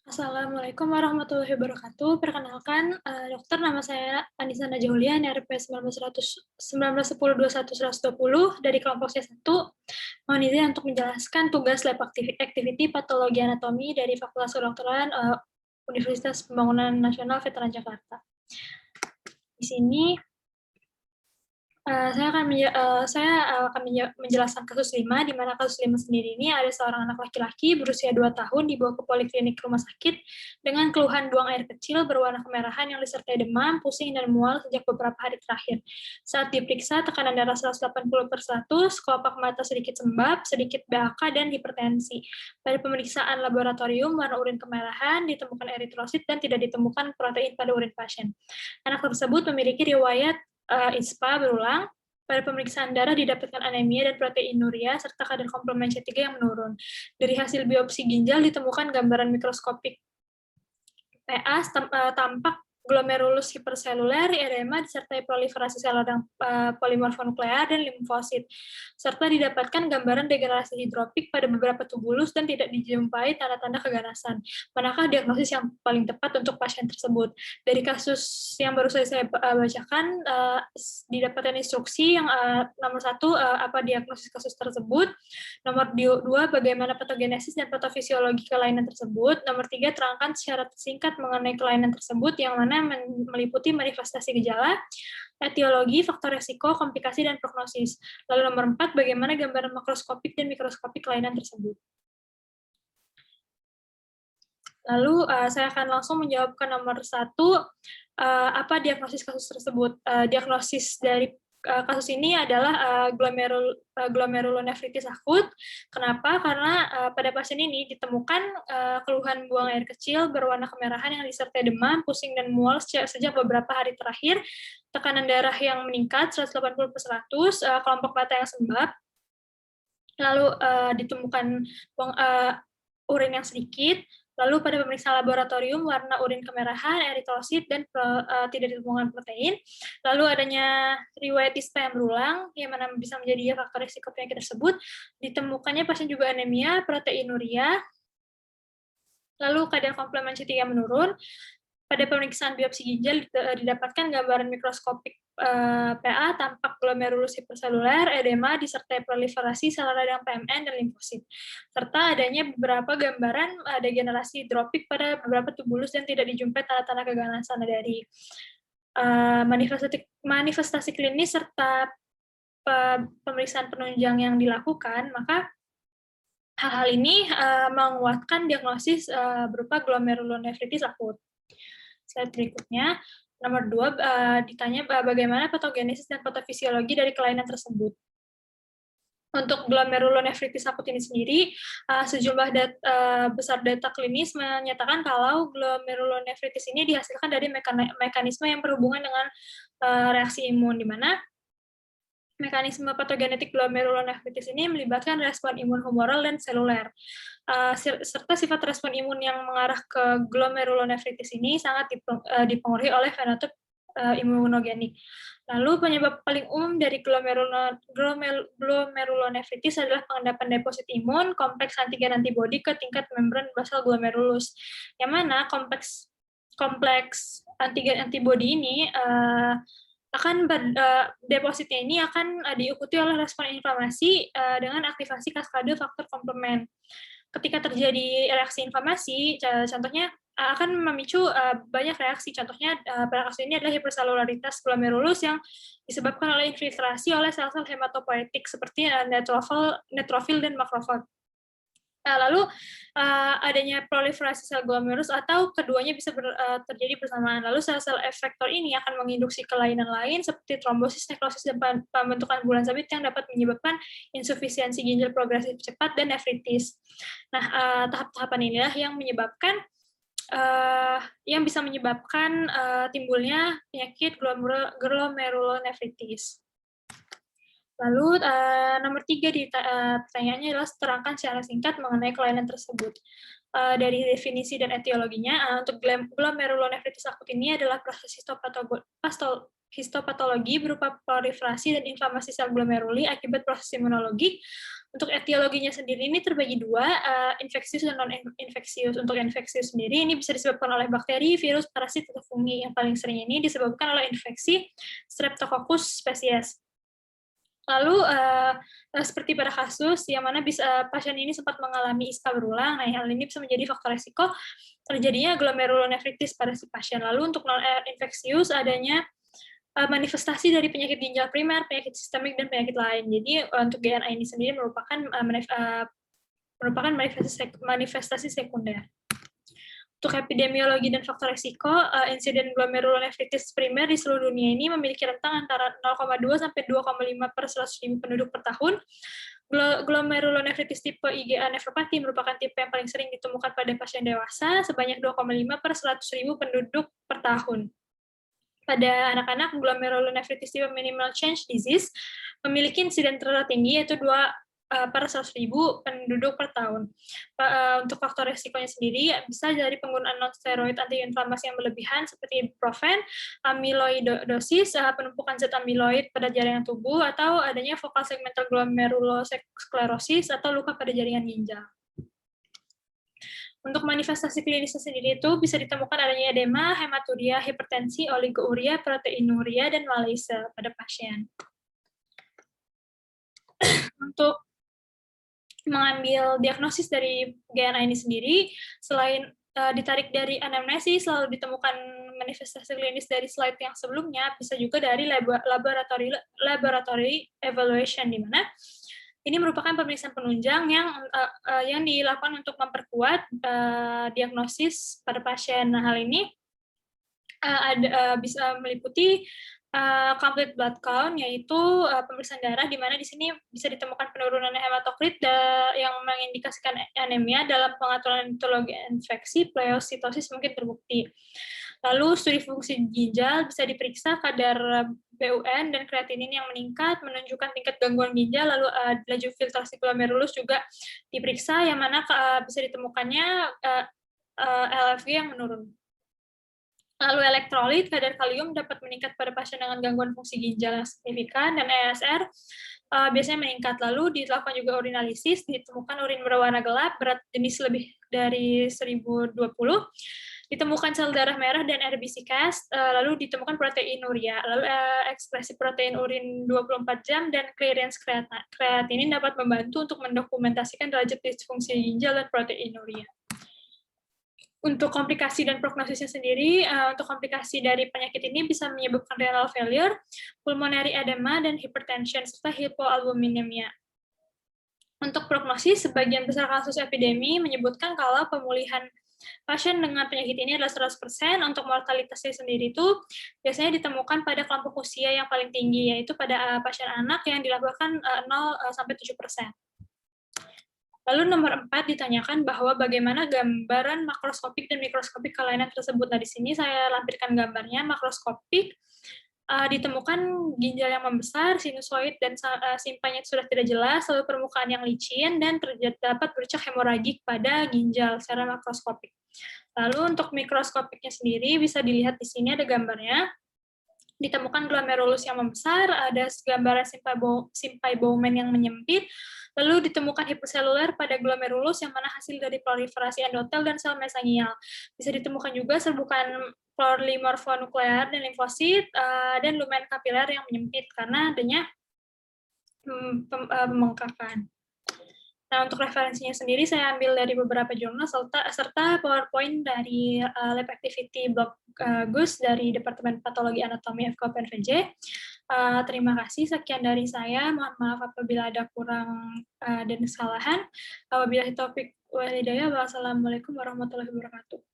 Assalamualaikum warahmatullahi wabarakatuh. Perkenalkan, dokter, nama saya Anissa Najaulian, RP 1910-21-120 dari kelompok C1. Mohon izin untuk menjelaskan tugas lab activity patologi anatomi dari Fakultas Kedokteran Universitas Pembangunan Nasional Veteran Jakarta. Di sini saya akan menjelaskan kasus 5, di mana kasus 5 sendiri ini ada seorang anak laki-laki berusia 2 tahun dibawa ke poliklinik rumah sakit dengan keluhan buang air kecil berwarna kemerahan yang disertai demam, pusing, dan mual sejak beberapa hari terakhir. Saat diperiksa, tekanan darah 180/100, kelopak mata sedikit sembab, sedikit BAK, dan hipertensi. Pada pemeriksaan laboratorium, warna urin kemerahan, ditemukan eritrosit, dan tidak ditemukan protein pada urin pasien. Anak tersebut memiliki riwayat ISPA berulang. Pada pemeriksaan darah didapatkan anemia dan proteinuria serta kadar komplement C3 yang menurun. Dari hasil biopsi ginjal ditemukan gambaran mikroskopik PA tampak glomerulus hiperseluler, edema, disertai proliferasi sel radang polimorfonuklear dan limfosit, serta didapatkan gambaran degenerasi hidropik pada beberapa tubulus dan tidak dijumpai tanda-tanda keganasan. Manakah diagnosis yang paling tepat untuk pasien tersebut? Dari kasus yang baru saya bacakan, didapatkan instruksi yang nomor 1, apa diagnosis kasus tersebut, nomor 2, bagaimana patogenesis dan patofisiologi kelainan tersebut, nomor 3, terangkan secara singkat mengenai kelainan tersebut yang mana meliputi manifestasi gejala, etiologi, faktor resiko, komplikasi, dan prognosis. Lalu nomor 4, bagaimana gambaran makroskopik dan mikroskopik kelainan tersebut. Lalu saya akan langsung menjawab ke nomor 1, apa diagnosis kasus tersebut. Diagnosis dari kasus ini adalah glomerulonefritis akut. Kenapa? Karena pada pasien ini ditemukan keluhan buang air kecil berwarna kemerahan yang disertai demam, pusing, dan mual sejak beberapa hari terakhir, tekanan darah yang meningkat 180/100, kelompok mata yang sembab, lalu ditemukan urin yang sedikit. Lalu pada pemeriksaan laboratorium, warna urin kemerahan, eritrosit, dan tidak ditemukan protein. Lalu adanya riwayat ISPA yang berulang, yang mana bisa menjadi faktor risiko penyakit tersebut. Ditemukannya pasien juga anemia, proteinuria, lalu kadar komplement C3 menurun. Pada pemeriksaan biopsi ginjal didapatkan gambaran mikroskopik PA tampak glomerulus hiperseluler, edema, disertai proliferasi sel radang PMN dan limfosit, serta adanya beberapa gambaran degenerasi hidropik pada beberapa tubulus dan tidak dijumpai tanda-tanda keganasan dari manifestasi klinis serta pemeriksaan penunjang yang dilakukan, maka hal-hal ini menguatkan diagnosis berupa glomerulonefritis akut. Slide berikutnya, nomor 2, ditanya bagaimana patogenesis dan patofisiologi dari kelainan tersebut. Untuk glomerulonefritis akut ini sendiri, sejumlah besar data klinis menyatakan kalau glomerulonefritis ini dihasilkan dari mekanisme yang berhubungan dengan reaksi imun, di mana mekanisme patogenetik glomerulonefritis ini melibatkan respon imun humoral dan seluler. Serta sifat respon imun yang mengarah ke glomerulonefritis ini sangat dipengaruhi oleh fenotip imunogenik. Lalu penyebab paling umum dari glomerulonefritis adalah pengendapan deposit imun, kompleks antigen antibodi ke tingkat membran basal glomerulus, yang mana kompleks antigen antibodi ini depositnya ini akan diikuti oleh respon inflamasi dengan aktivasi kaskade faktor komplement. Ketika terjadi reaksi inflamasi, contohnya akan memicu banyak reaksi. Contohnya pada kasus ini adalah hiperselularitas glomerulus yang disebabkan oleh infiltrasi oleh sel-sel hematopoietik seperti neutrofil dan makrofag. Lalu adanya proliferasi sel glomerulus atau keduanya bisa terjadi bersamaan. Lalu sel-sel efektor ini akan menginduksi kelainan lain seperti trombosis, nekrosis, dan pembentukan bulan sabit yang dapat menyebabkan insufisiensi ginjal progresif cepat dan nefritis. Nah, tahap-tahapan inilah yang bisa menyebabkan timbulnya penyakit glomerulonefritis. Lalu nomor 3 pertanyaannya adalah terangkan secara singkat mengenai kelainan tersebut. Dari definisi dan etiologinya, untuk glomerulonefritis akut ini adalah proses histopatologi berupa proliferasi dan inflamasi sel glomeruli akibat proses imunologik, Untuk etiologinya sendiri ini terbagi dua, infeksius dan non-infeksius. Untuk infeksius sendiri ini bisa disebabkan oleh bakteri, virus, parasit, atau fungi. Yang paling sering ini disebabkan oleh infeksi Streptococcus species. Lalu seperti pada kasus yang mana pasien ini sempat mengalami ISPA berulang, nah hal ini bisa menjadi faktor resiko terjadinya glomerulonefritis pada si pasien. Lalu untuk non-infeksius adanya manifestasi dari penyakit ginjal primer, penyakit sistemik, dan penyakit lain. Jadi untuk GNA ini sendiri merupakan manifestasi sekunder. Untuk epidemiologi dan faktor risiko, insiden glomerulonefritis primer di seluruh dunia ini memiliki rentang antara 0,2 sampai 2,5 per 100.000 penduduk per tahun. Glomerulonefritis tipe IgA nefropati merupakan tipe yang paling sering ditemukan pada pasien dewasa, sebanyak 2,5 per 100.000 penduduk per tahun. Pada anak-anak, glomerulonefritis tipe minimal change disease memiliki insiden tertinggi, yaitu 2 per 100.000 penduduk per tahun. Untuk faktor resikonya sendiri, bisa dari penggunaan non-steroid anti-inflamasi yang berlebihan, seperti ibuprofen, amyloidosis, penumpukan zat amyloid pada jaringan tubuh, atau adanya focal segmental glomerulosclerosis, atau luka pada jaringan ginjal. Untuk manifestasi klinisnya sendiri itu bisa ditemukan adanya edema, hematuria, hipertensi, oligouria, proteinuria, dan malaise pada pasien. Untuk mengambil diagnosis dari GNA ini sendiri, selain ditarik dari anamnesis, selalu ditemukan manifestasi klinis dari slide yang sebelumnya, bisa juga dari laboratory evaluation, di mana ini merupakan pemeriksaan penunjang yang dilakukan untuk memperkuat diagnosis pada pasien. Nah, hal ini bisa meliputi complete blood count, yaitu pemeriksaan darah, di mana di sini bisa ditemukan penurunan hematokrit yang mengindikasikan anemia. Dalam pengaturan etiologi infeksi, pleocytosis mungkin terbukti. Lalu studi fungsi ginjal bisa diperiksa kadar BUN dan kreatinin yang meningkat, menunjukkan tingkat gangguan ginjal. Lalu laju filtrasi glomerulus juga diperiksa, yang mana bisa ditemukannya LFG yang menurun. Lalu elektrolit, kadar kalium dapat meningkat pada pasien dengan gangguan fungsi ginjal yang signifikan, dan ESR biasanya meningkat. Lalu dilakukan juga urinalisis, ditemukan urin berwarna gelap, berat jenis lebih dari 1020, ditemukan sel darah merah dan RBC Cas, lalu ditemukan proteinuria, lalu ekspresi protein urin 24 jam, dan clearance kreatinin dapat membantu untuk mendokumentasikan derajat disfungsi ginjal dan proteinuria. Untuk komplikasi dan prognosisnya sendiri, untuk komplikasi dari penyakit ini bisa menyebabkan renal failure, pulmonary edema, dan hypertension, serta hypoalbuminemia. Untuk prognosis, sebagian besar kasus epidemi menyebutkan kalau pemulihan pasien dengan penyakit ini adalah 100%. Untuk mortalitasnya sendiri itu biasanya ditemukan pada kelompok usia yang paling tinggi, yaitu pada pasien anak yang dilakukan 0-7%. Lalu nomor 4 ditanyakan bahwa bagaimana gambaran makroskopik dan mikroskopik kelainan tersebut. Nah, di sini saya lampirkan gambarnya. Makroskopik ditemukan ginjal yang membesar, sinusoid dan simpanya sudah tidak jelas, lalu permukaan yang licin, dan terdapat bercak hemoragik pada ginjal secara makroskopik. Lalu untuk mikroskopiknya sendiri bisa dilihat di sini ada gambarnya. Ditemukan glomerulus yang membesar, ada gambaran simpai Bowman yang menyempit, lalu ditemukan hiperseluler pada glomerulus yang mana hasil dari proliferasi endotel dan sel mesangial. Bisa ditemukan juga serbukan polimorfonuklear dan limfosit, dan lumen kapiler yang menyempit karena adanya pembengkakan. Nah, untuk referensinya sendiri saya ambil dari beberapa jurnal serta PowerPoint dari Lab Activity Blog Gus dari Departemen Patologi Anatomi FK UPNVJ. Terima kasih, sekian dari saya. Mohon maaf apabila ada kurang dan kesalahan. Wabillahi taufiq wal hidayah. Wassalamualaikum warahmatullahi wabarakatuh.